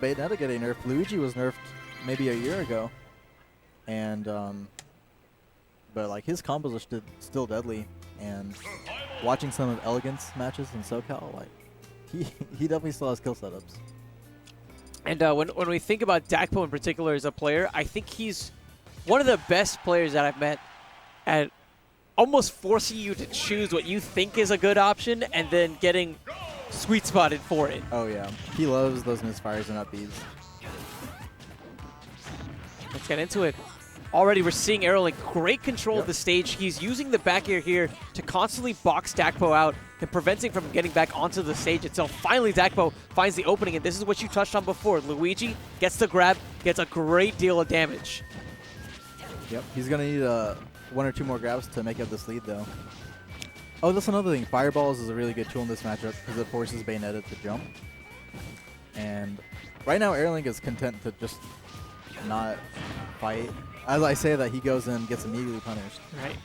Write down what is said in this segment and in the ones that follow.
Bayonetta getting nerfed. Luigi was nerfed maybe a year ago, and but like his combos are still deadly. And watching some of Elegance matches in SoCal, like he definitely still has kill setups. And when we think about Dakpo in particular as a player, I think he's one of the best players that I've met at almost forcing you to choose what you think is a good option and then getting sweet spotted for it. Oh yeah, he loves those misfires and up Bs. Let's get into it. Already we're seeing AeroLink great control of the stage. He's using the back air here to constantly box Dakpo out and prevent him from getting back onto the stage itself. Finally, Dakpo finds the opening, and this is what you touched on before. Luigi gets the grab, gets a great deal of damage. Yep, he's going to need one or two more grabs to make up this lead, though. Oh, that's another thing. Fireballs is a really good tool in this matchup because it forces Bayonetta to jump. And right now, AeroLink is content to just not fight. As I say that, he goes in and gets immediately punished. Right.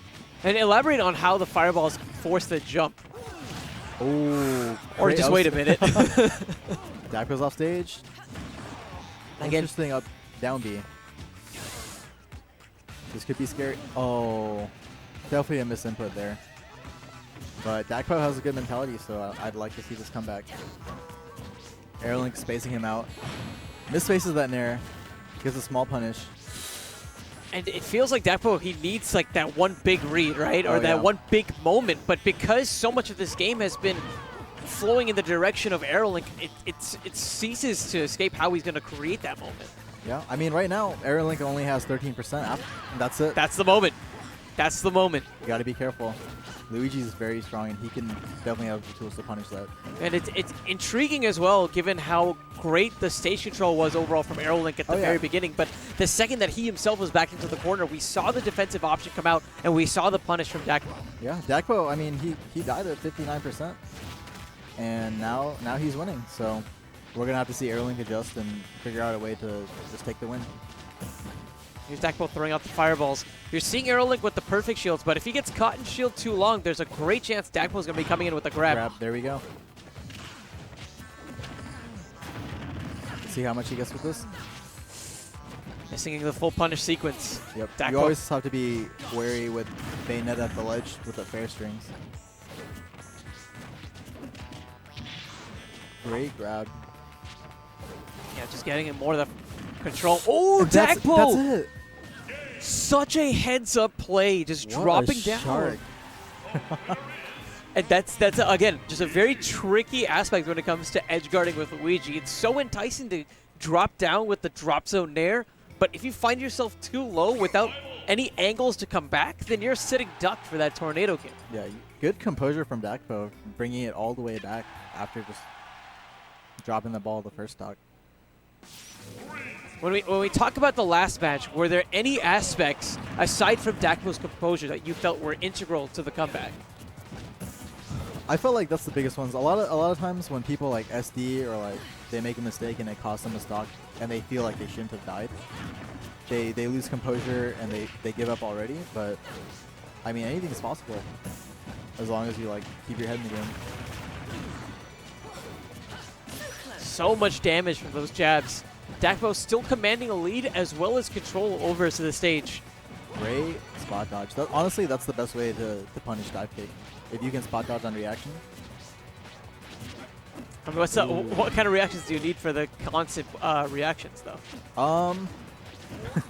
And elaborate on how the fireballs force the jump. Oh. Or just wait a minute. Dakpo's off stage. Again. Interesting up, down B. This could be scary. Oh. Definitely a misinput there. But Dakpo has a good mentality, so I'd like to see this come back. AeroLink spacing him out. Misspaces that nair. Gives a small punish. And it feels like Dakpo, he needs like that one big read, right? Or that one big moment. But because so much of this game has been flowing in the direction of AeroLink, it ceases to escape how he's going to create that moment. Yeah, I mean, right now, AeroLink only has 13%. That's it. That's the moment. That's the moment. You got to be careful. Luigi's very strong, and he can definitely have the tools to punish that. And it's intriguing as well, given how great the stage control was overall from AeroLink at the very beginning. But the second that he himself was back into the corner, we saw the defensive option come out, and we saw the punish from Dakpo. Yeah, Dakpo, I mean, he died at 59%, and now he's winning. So we're going to have to see AeroLink adjust and figure out a way to just take the win. Here's Dakpo throwing out the fireballs. You're seeing AeroLink with the perfect shields, but if he gets caught in shield too long, there's a great chance Dakpo's going to be coming in with a grab. There we go. Let's see how much he gets with this. Missing the full punish sequence. Yep. Dakpo. You always have to be wary with Bayonetta at the ledge with the fair strings. Great grab. Yeah, just getting in more of the control. Oh, Dakpo! That's it. Such a heads-up play, just What dropping a down. shark. And that's again, just a very tricky aspect when it comes to edge guarding with Luigi. It's so enticing to drop down with the drop zone nair, but if you find yourself too low without any angles to come back, then you're sitting duck for that tornado kick. Yeah, good composure from Dakpo, bringing it all the way back after just dropping the ball the first stock. When we talk about the last match, were there any aspects aside from Dakpo's composure that you felt were integral to the comeback? I felt like that's the biggest ones. A lot of times when people like SD or like they make a mistake and it costs them a stock and they feel like they shouldn't have died, they lose composure and they give up already. But I mean, anything is possible as long as you like keep your head in the game. So much damage from those jabs. Dakpo still commanding a lead as well as control over to the stage. Great spot dodge. Honestly, that's the best way to punish dive kick. If you can spot dodge on reaction. I mean, what kind of reactions do you need for the constant reactions, though?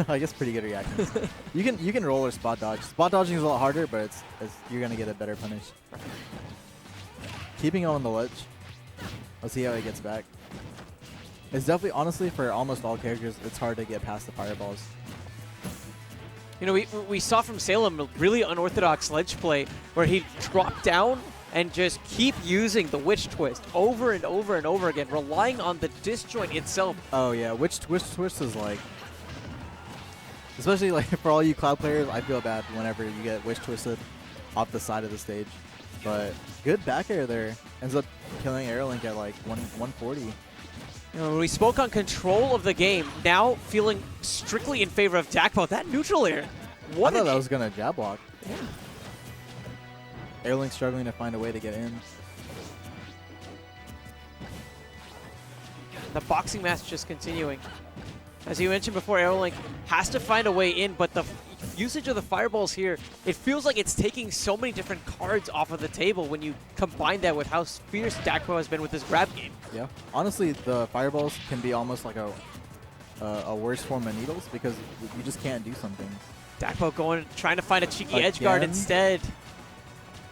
I guess pretty good reactions. you can roll or spot dodge. Spot dodging is a lot harder, but you're gonna get a better punish. Keeping him on the ledge. Let's see how he gets back. It's definitely, honestly, for almost all characters, it's hard to get past the fireballs. You know, we saw from Salem a really unorthodox ledge play where he dropped down and just keep using the witch twist over and over and over again, relying on the disjoint itself. Oh yeah, witch twist is like, especially like for all you cloud players, I feel bad whenever you get witch twisted off the side of the stage. But good back air there. Ends up killing AeroLink at like 140. You know, we spoke on control of the game, now feeling strictly in favor of Dakpo. That neutral air. I thought that was going to jab block. Yeah. AeroLink struggling to find a way to get in. The boxing match just continuing. As you mentioned before, AeroLink has to find a way in, but the usage of the fireballs here, it feels like it's taking so many different cards off of the table when you combine that with how fierce Dakpo has been with his grab game. Yeah. Honestly, the fireballs can be almost like a worse form of needles because you just can't do something. Dakpo trying to find a cheeky edge guard instead.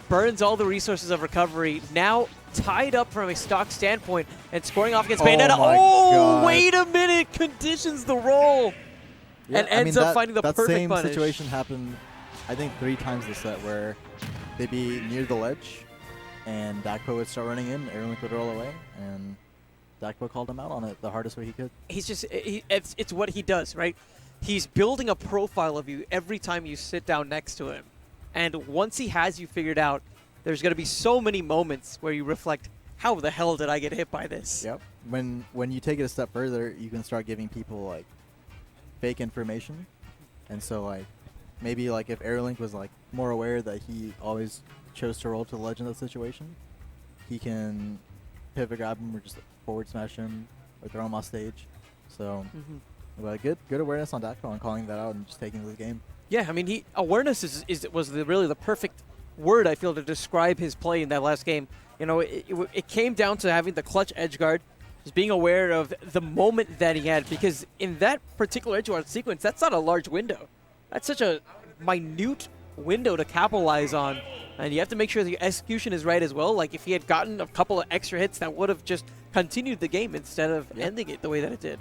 Burns all the resources of recovery. Now tied up from a stock standpoint and scoring off against Bayonetta. Oh, wait a minute! Conditions the roll. Yeah, and ends up finding the perfect punish. That same situation happened, I think, 3 times this set where they'd be near the ledge and Dakpo would start running in, AeroLink would roll away, and Dakpo called him out on it the hardest way he could. He's just, it's what he does, right? He's building a profile of you every time you sit down next to him. And once he has you figured out, there's going to be so many moments where you reflect, how the hell did I get hit by this? Yep. When you take it a step further, you can start giving people like fake information. And so like maybe like if AeroLink was like more aware that he always chose to roll to the ledge in that situation, he can pivot grab him or just forward smash him or throw him off stage. So but good awareness on Dakpo and calling that out and just taking the game. Yeah, I mean, awareness was really the perfect word, I feel, to describe his play in that last game. You know, it came down to having the clutch edge guard, just being aware of the moment that he had, because in that particular edge guard sequence, that's not a large window. That's such a minute window to capitalize on, and you have to make sure the execution is right as well. Like, if he had gotten a couple of extra hits, that would have just continued the game instead of ending it the way that it did.